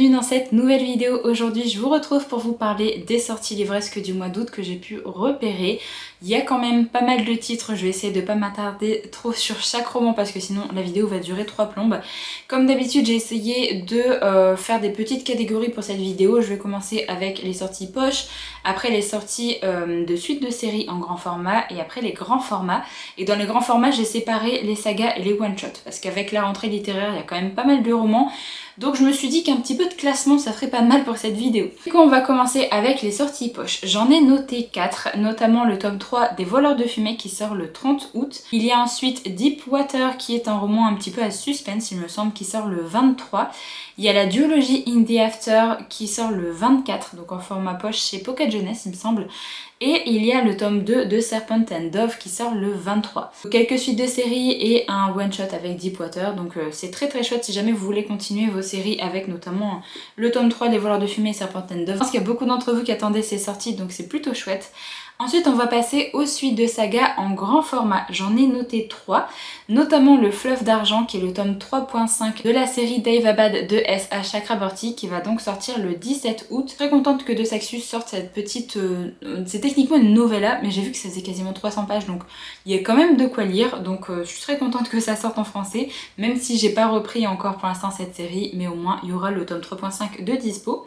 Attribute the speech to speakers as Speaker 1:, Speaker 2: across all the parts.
Speaker 1: bienvenue dans cette nouvelle vidéo. Aujourd'hui je vous retrouve pour vous parler des sorties livresques du mois d'août que j'ai pu repérer. Il y a quand même pas mal de titres, je vais essayer de pas m'attarder trop sur chaque roman parce que sinon la vidéo va durer 3 plombes. Comme d'habitude j'ai essayé de faire des petites catégories pour cette vidéo. Je vais commencer avec les sorties poche, après les sorties de suite de séries en grand format et après les grands formats. Et dans les grands formats j'ai séparé les sagas et les one-shots parce qu'avec la rentrée littéraire il y a quand même pas mal de romans. Donc je me suis dit qu'un petit peu de classement ça ferait pas de mal pour cette vidéo. Du coup on va commencer avec les sorties poche. J'en ai noté 4, notamment le tome 3 des Voleurs de Fumée qui sort le 30 août. Il y a ensuite Deepwater qui est un roman un petit peu à suspense, il me semble, qui sort le 23. Il y a la duologie In the After qui sort le 24, donc en format poche chez Pocket Jeunesse il me semble. Et il y a le tome 2 de Serpent and Dove qui sort le 23. Quelques suites de séries et un one-shot avec Deepwater, donc c'est très chouette si jamais vous voulez continuer vos séries avec notamment le tome 3 des Voleurs de Fumée et Serpent and Dove. Je pense qu'il y a beaucoup d'entre vous qui attendaient ces sorties, donc c'est plutôt chouette. Ensuite on va passer aux suites de sagas en grand format. J'en ai noté 3, notamment le Fleuve d'Argent qui est le tome 3.5 de la série Dave Abad de S.A. Chakraborty qui va donc sortir le 17 août. Très contente que De Saxus sorte cette petite... c'est techniquement une novella mais j'ai vu que ça faisait quasiment 300 pages donc il y a quand même de quoi lire. Donc je suis très contente que ça sorte en français même si j'ai pas repris encore pour l'instant cette série, mais au moins il y aura le tome 3.5 de dispo.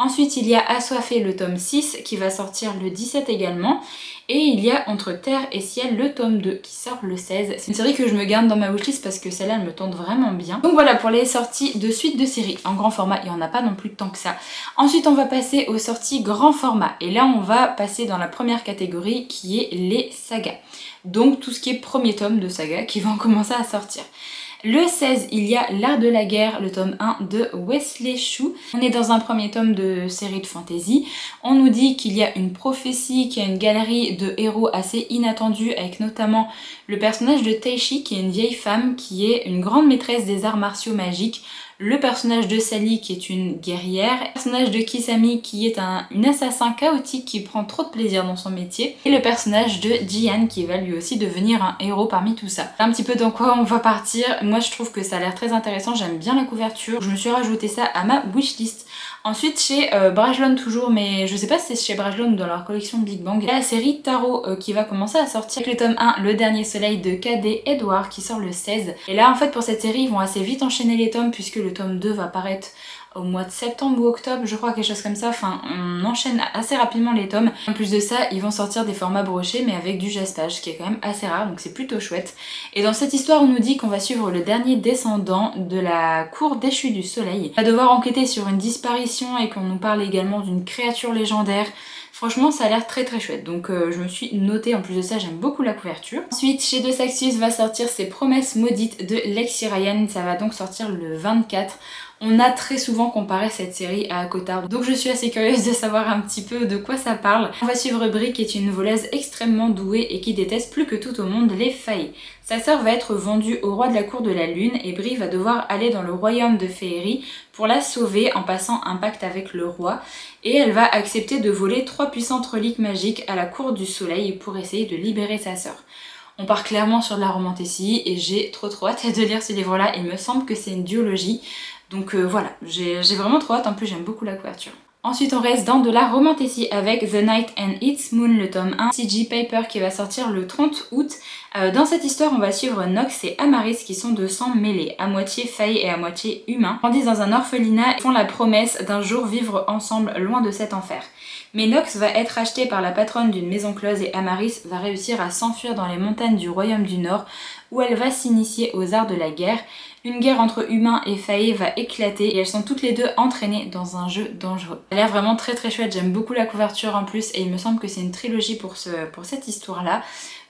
Speaker 1: Ensuite, il y a Assoiffé, le tome 6, qui va sortir le 17 également. Et il y a Entre Terre et Ciel, le tome 2, qui sort le 16. C'est une série que je me garde dans ma wishlist parce que celle-là, elle me tente vraiment bien. Donc voilà pour les sorties de suite de séries. En grand format, il n'y en a pas non plus tant que ça. Ensuite, on va passer aux sorties grand format. Et là, on va passer dans la première catégorie, qui est les sagas. Donc tout ce qui est premier tome de saga qui vont commencer à sortir. Le 16, il y a L'Art de la Guerre, le tome 1 de Wesley Chu. On est dans un premier tome de série de fantasy. On nous dit qu'il y a une prophétie, qu'il y a une galerie de héros assez inattendus avec notamment le personnage de Teishi qui est une vieille femme qui est une grande maîtresse des arts martiaux magiques. Le personnage de Sally qui est une guerrière, le personnage de Kisami qui est une assassin chaotique qui prend trop de plaisir dans son métier, et le personnage de Jian qui va lui aussi devenir un héros parmi tout ça. Un petit peu dans quoi on va partir, moi je trouve que ça a l'air très intéressant, j'aime bien la couverture, je me suis rajouté ça à ma wishlist. Ensuite chez Brajlon toujours, mais je sais pas si c'est chez Brajlon ou dans leur collection Big Bang, il y a la série Tarot qui va commencer à sortir avec le tome 1, Le Dernier Soleil de K.D. Edward qui sort le 16. Et là en fait pour cette série ils vont assez vite enchaîner les tomes puisque le tome 2 va apparaître au mois de septembre ou octobre, je crois, quelque chose comme ça. Enfin, on enchaîne assez rapidement les tomes. En plus de ça, ils vont sortir des formats brochés, mais avec du jaspage, ce qui est quand même assez rare, donc c'est plutôt chouette. Et dans cette histoire, on nous dit qu'on va suivre le dernier descendant de la cour déchue du soleil. On va devoir enquêter sur une disparition et qu'on nous parle également d'une créature légendaire. Franchement, ça a l'air très chouette, donc je me suis notée, en plus de ça, j'aime beaucoup la couverture. Ensuite, chez De Saxus va sortir Ses Promesses Maudites de Lexi Ryan, ça va donc sortir le 24. On a très souvent comparé cette série à Cotard, donc je suis assez curieuse de savoir un petit peu de quoi ça parle. On va suivre Brie qui est une voleuse extrêmement douée et qui déteste plus que tout au monde les faillis. Sa sœur va être vendue au roi de la cour de la lune et Brie va devoir aller dans le royaume de Féerie pour la sauver en passant un pacte avec le roi, et elle va accepter de voler 3 puissantes reliques magiques à la cour du soleil pour essayer de libérer sa sœur. On part clairement sur de la romantécie et j'ai trop hâte de lire ce livre-là. Il me semble que c'est une duologie. Donc voilà, j'ai vraiment trop hâte, en plus j'aime beaucoup la couverture. Ensuite on reste dans de la romantécie avec The Night and Its Moon, le tome 1, C.G. Paper qui va sortir le 30 août. Dans cette histoire on va suivre Nox et Amaris qui sont de sang mêlé, à moitié failles et à moitié humains. Ils grandissent dans un orphelinat et font la promesse d'un jour vivre ensemble loin de cet enfer. Mais Nox va être acheté par la patronne d'une maison close et Amaris va réussir à s'enfuir dans les montagnes du royaume du Nord où elle va s'initier aux arts de la guerre. Une guerre entre humains et faillis va éclater et elles sont toutes les deux entraînées dans un jeu dangereux. Ça a l'air vraiment très chouette, j'aime beaucoup la couverture en plus et il me semble que c'est une trilogie pour cette histoire-là.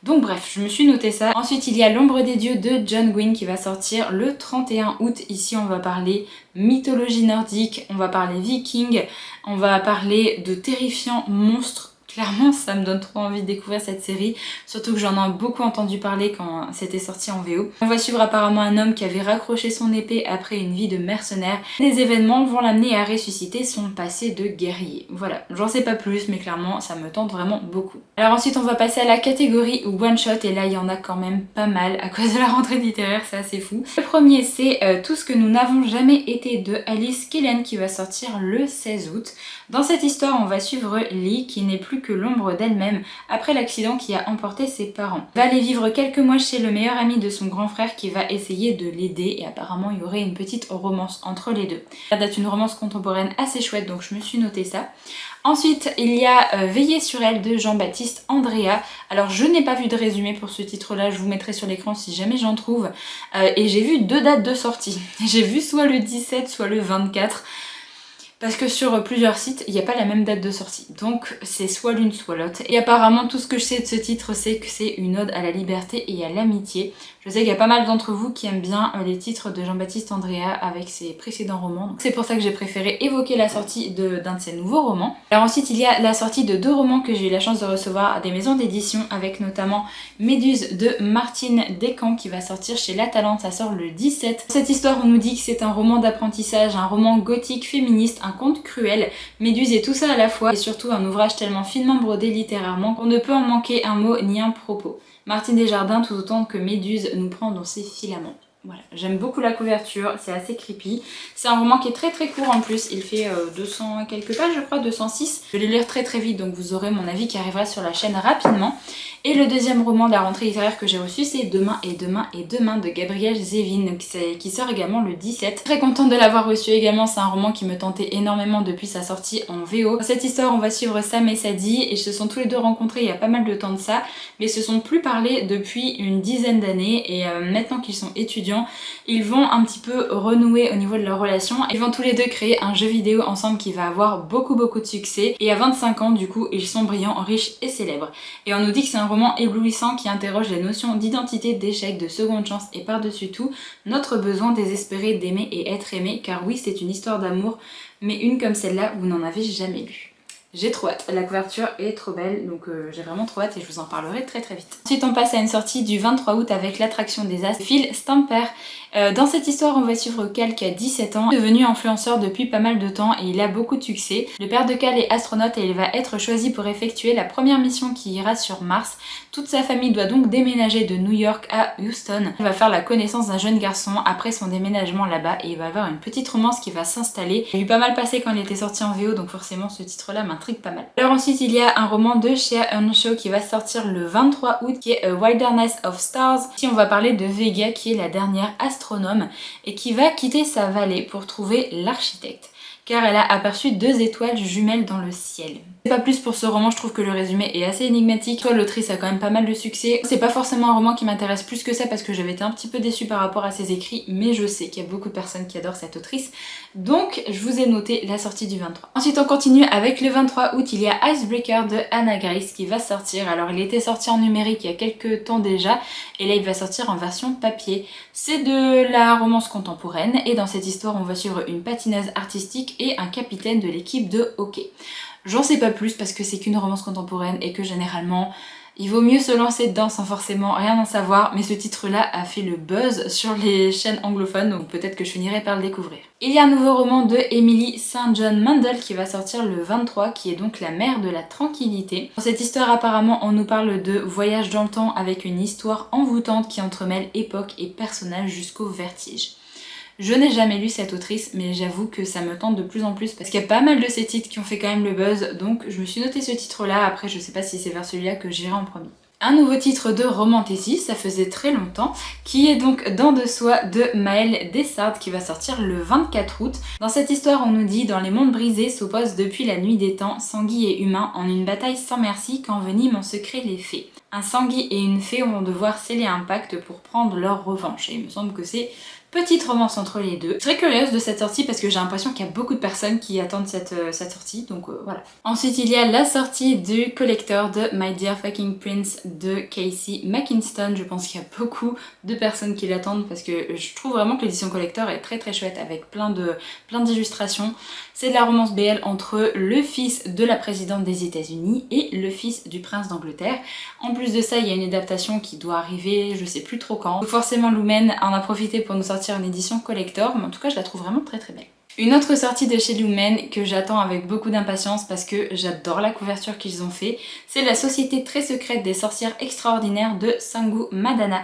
Speaker 1: Donc bref, je me suis noté ça. Ensuite, il y a L'Ombre des Dieux de John Gwynne qui va sortir le 31 août. Ici, on va parler mythologie nordique, on va parler viking, on va parler de terrifiants monstres Clairement, ça me donne trop envie de découvrir cette série, surtout que j'en ai beaucoup entendu parler quand c'était sorti en VO. On va suivre apparemment un homme qui avait raccroché son épée après une vie de mercenaire. Des événements vont l'amener à ressusciter son passé de guerrier. Voilà, j'en sais pas plus, mais clairement, ça me tente vraiment beaucoup. Alors ensuite, on va passer à la catégorie One Shot, et là, il y en a quand même pas mal à cause de la rentrée littéraire, c'est assez fou. Le premier, c'est Tout ce que nous n'avons jamais été de Alice Killen qui va sortir le 16 août. Dans cette histoire, on va suivre Lee qui n'est plus que l'ombre d'elle-même après l'accident qui a emporté ses parents. Elle va aller vivre quelques mois chez le meilleur ami de son grand frère qui va essayer de l'aider, et apparemment il y aurait une petite romance entre les deux. Ça date une romance contemporaine assez chouette, donc je me suis noté ça. Ensuite, il y a Veiller sur elle de Jean-Baptiste Andrea. Alors je n'ai pas vu de résumé pour ce titre-là, je vous mettrai sur l'écran si jamais j'en trouve. Et j'ai vu 2 dates de sortie. J'ai vu soit le 17, soit le 24. Parce que sur plusieurs sites, il n'y a pas la même date de sortie. Donc c'est soit l'une soit l'autre. Et apparemment tout ce que je sais de ce titre, c'est que c'est une ode à la liberté et à l'amitié. Je sais qu'il y a pas mal d'entre vous qui aiment bien les titres de Jean-Baptiste Andrea avec ses précédents romans. C'est pour ça que j'ai préféré évoquer la sortie d'un de ses nouveaux romans. Alors ensuite il y a la sortie de 2 romans que j'ai eu la chance de recevoir à des maisons d'édition, avec notamment Méduse de Martine Descamps qui va sortir chez La Talente, ça sort le 17. Dans cette histoire on nous dit que c'est un roman d'apprentissage, un roman gothique féministe, un conte cruel. Méduse est tout ça à la fois, et surtout un ouvrage tellement finement brodé littérairement qu'on ne peut en manquer un mot ni un propos. Martine Desjardins tout autant que Méduse nous prend dans ses filaments. Voilà, j'aime beaucoup la couverture, c'est assez creepy. C'est un roman qui est très court en plus, il fait 200 quelques pages je crois, 206. Je vais le lire très vite, donc vous aurez mon avis qui arrivera sur la chaîne rapidement. Et le deuxième roman de la rentrée littéraire que j'ai reçu, c'est Demain et Demain et Demain de Gabrielle Zevin, qui sort également le 17. Très contente de l'avoir reçu également, c'est un roman qui me tentait énormément depuis sa sortie en VO. Dans cette histoire, on va suivre Sam et Sadie, et ils se sont tous les deux rencontrés il y a pas mal de temps de ça, mais ils se sont plus parlé depuis une dizaine d'années, et maintenant qu'ils sont étudiants, ils vont un petit peu renouer au niveau de leur relation. Ils vont tous les deux créer un jeu vidéo ensemble qui va avoir beaucoup de succès, et à 25 ans du coup, ils sont brillants, riches et célèbres. Et on nous dit que c'est un roman éblouissant qui interroge les notions d'identité, d'échec, de seconde chance, et par-dessus tout, notre besoin désespéré d'aimer et être aimé, car oui, c'est une histoire d'amour, mais une comme celle-là, vous n'en avez jamais lu. J'ai trop hâte, la couverture est trop belle, donc j'ai vraiment trop hâte et je vous en parlerai très vite. Ensuite on passe à une sortie du 23 août avec L'Attraction des Astres, Phil Stamper. Dans cette histoire on va suivre Cal qui a 17 ans, devenu influenceur depuis pas mal de temps et il a beaucoup de succès. Le père de Cal est astronaute et il va être choisi pour effectuer la première mission qui ira sur Mars. Toute sa famille doit donc déménager de New York à Houston. Il va faire la connaissance d'un jeune garçon après son déménagement là-bas et il va avoir une petite romance qui va s'installer. Il a eu pas mal passé quand il était sorti en VO, donc forcément ce titre-là m'intrigue pas mal. Alors ensuite il y a un roman de Shea Earnshaw qui va sortir le 23 août qui est A Wilderness of Stars. Ici on va parler de Vega qui est la dernière astronome et qui va quitter sa vallée pour trouver l'architecte, car elle a aperçu 2 étoiles jumelles dans le ciel. C'est pas plus pour ce roman, je trouve que le résumé est assez énigmatique. L'autrice a quand même pas mal de succès. C'est pas forcément un roman qui m'intéresse plus que ça parce que j'avais été un petit peu déçue par rapport à ses écrits, mais je sais qu'il y a beaucoup de personnes qui adorent cette autrice. Donc je vous ai noté la sortie du 23. Ensuite on continue avec le 23 août, il y a Icebreaker de Anna Grace qui va sortir. Alors il était sorti en numérique il y a quelques temps déjà, et là il va sortir en version papier. C'est de la romance contemporaine, et dans cette histoire on va suivre une patineuse artistique et un capitaine de l'équipe de hockey. J'en sais pas plus parce que c'est qu'une romance contemporaine et que généralement il vaut mieux se lancer dedans sans forcément rien en savoir, mais ce titre-là a fait le buzz sur les chaînes anglophones, donc peut-être que je finirai par le découvrir. Il y a un nouveau roman de Emily St. John Mandel qui va sortir le 23, qui est donc La mère de la tranquillité. Dans cette histoire apparemment on nous parle de voyage dans le temps avec une histoire envoûtante qui entremêle époque et personnages jusqu'au vertige. Je n'ai jamais lu cette autrice, mais j'avoue que ça me tente de plus en plus parce qu'il y a pas mal de ces titres qui ont fait quand même le buzz, donc je me suis noté ce titre-là. Après je sais pas si c'est vers celui-là que j'irai en premier. Un nouveau titre de romantasy, ça faisait très longtemps, qui est donc Dans de soi de Maëlle Dessardes qui va sortir le 24 août. Dans cette histoire on nous dit: dans les mondes brisés s'opposent depuis la nuit des temps, sanguis et humains, en une bataille sans merci qu'envenime en secret les fées. Un sanguis et une fée vont devoir sceller un pacte pour prendre leur revanche. Et il me semble que c'est petite romance entre les deux. Je suis très curieuse de cette sortie parce que j'ai l'impression qu'il y a beaucoup de personnes qui attendent cette sortie, donc voilà. Ensuite, il y a la sortie du collector de My Dear Fucking Prince de Casey McKinston. Je pense qu'il y a beaucoup de personnes qui l'attendent parce que je trouve vraiment que l'édition collector est très très chouette avec plein d'illustrations. C'est de la romance BL entre le fils de la présidente des États-Unis et le fils du prince d'Angleterre. En plus de ça, il y a une adaptation qui doit arriver, je sais plus trop quand. Donc forcément, Lumen en a profité pour nous sortir une édition collector, mais en tout cas, je la trouve vraiment très très belle. Une autre sortie de chez Lumen que j'attends avec beaucoup d'impatience parce que j'adore la couverture qu'ils ont fait, c'est La Société très secrète des sorcières extraordinaires de Sangu Madana.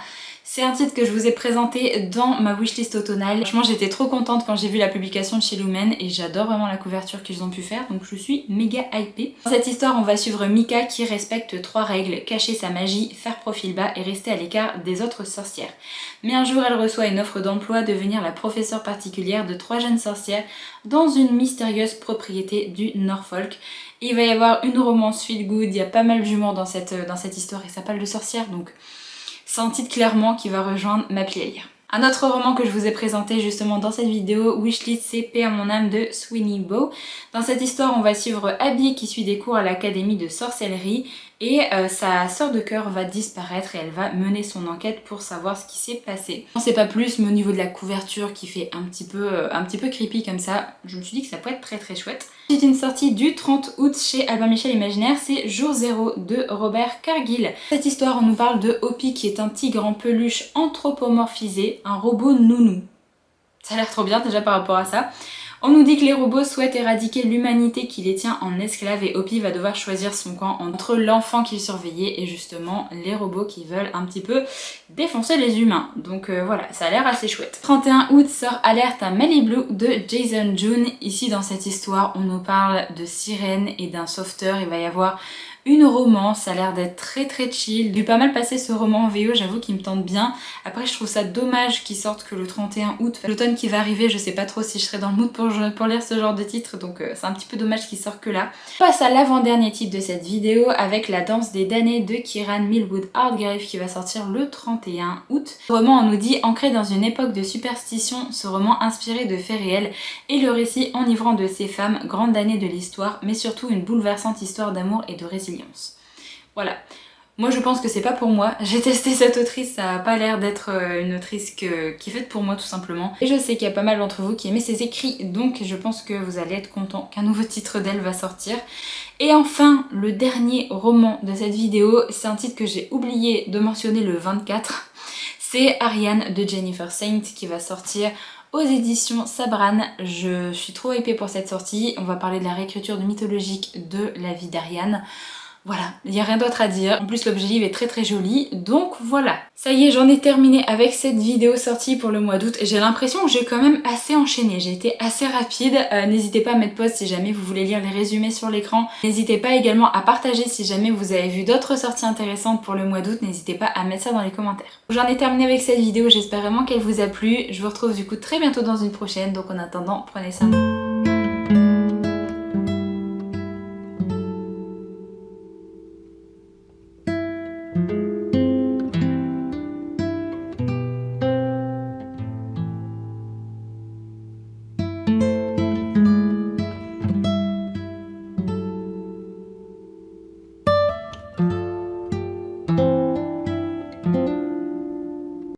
Speaker 1: C'est un titre que je vous ai présenté dans ma wishlist automnale. Franchement, j'étais trop contente quand j'ai vu la publication de chez Lumen et j'adore vraiment la couverture qu'ils ont pu faire, donc je suis méga hypée. Dans cette histoire, on va suivre Mika qui respecte 3 règles: cacher sa magie, faire profil bas et rester à l'écart des autres sorcières. Mais un jour, elle reçoit une offre d'emploi, devenir la professeure particulière de 3 jeunes sorcières dans une mystérieuse propriété du Norfolk. Et il va y avoir une romance feel good, il y a pas mal d'humour dans cette histoire et ça parle de sorcières, donc c'est un titre clairement qui va rejoindre ma pile à lire. Un autre roman que je vous ai présenté justement dans cette vidéo, Wishlist, c'est Paix à mon âme de Sweeney Bow. Dans cette histoire, on va suivre Abby qui suit des cours à l'académie de sorcellerie et sa sœur de cœur va disparaître et elle va mener son enquête pour savoir ce qui s'est passé. On sait pas plus, mais au niveau de la couverture qui fait un petit peu creepy comme ça, je me suis dit que ça pourrait être très très chouette. C'est une sortie du 30 août chez Albin Michel Imaginaire, c'est Jour 0 de Robert Cargill. Cette histoire, on nous parle de Hopi qui est un tigre en peluche anthropomorphisé, un robot nounou. Ça a l'air trop bien déjà par rapport à ça. On nous dit que les robots souhaitent éradiquer l'humanité qui les tient en esclaves et Hopi va devoir choisir son camp entre l'enfant qu'il surveillait et justement les robots qui veulent un petit peu défoncer les humains. Donc voilà, ça a l'air assez chouette. 31 août sort Alerte à Malibu de Jason June. Ici dans cette histoire, on nous parle de sirène et d'un sauveteur. Il va y avoir une romance, ça a l'air d'être très très chill. J'ai pas mal passé ce roman en VO, j'avoue qu'il me tente bien. Après je trouve ça dommage qu'il sorte que le 31 août. L'automne qui va arriver, je sais pas trop si je serai dans le mood pour lire ce genre de titre, donc c'est un petit peu dommage qu'il sorte que là. On passe à l'avant-dernier titre de cette vidéo avec La danse des damnés de Kieran Millwood Hardgrave qui va sortir le 31 août. Le roman, on nous dit, ancré dans une époque de superstition, ce roman inspiré de faits réels et le récit enivrant de ces femmes, grandes damnées de l'histoire, mais surtout une bouleversante histoire d'amour et de résilience. Voilà. Moi je pense que c'est pas pour moi, j'ai testé cette autrice, ça a pas l'air d'être une autrice qui est faite pour moi tout simplement. Et je sais qu'il y a pas mal d'entre vous qui aimez ses écrits, donc je pense que vous allez être contents qu'un nouveau titre d'elle va sortir. Et enfin, le dernier roman de cette vidéo, c'est un titre que j'ai oublié de mentionner le 24, c'est Ariane de Jennifer Saint qui va sortir aux éditions Sabran. Je suis trop hypée pour cette sortie, on va parler de la réécriture mythologique de la vie d'Ariane. Voilà, il n'y a rien d'autre à dire. En plus l'objet livre est très très joli, donc voilà. Ça y est, j'en ai terminé avec cette vidéo sortie pour le mois d'août. J'ai l'impression que j'ai quand même assez enchaîné, j'ai été assez rapide. N'hésitez pas à mettre pause si jamais vous voulez lire les résumés sur l'écran. N'hésitez pas également à partager si jamais vous avez vu d'autres sorties intéressantes pour le mois d'août. N'hésitez pas à mettre ça dans les commentaires. J'en ai terminé avec cette vidéo, j'espère vraiment qu'elle vous a plu. Je vous retrouve du coup très bientôt dans une prochaine, donc en attendant, prenez soin de vous.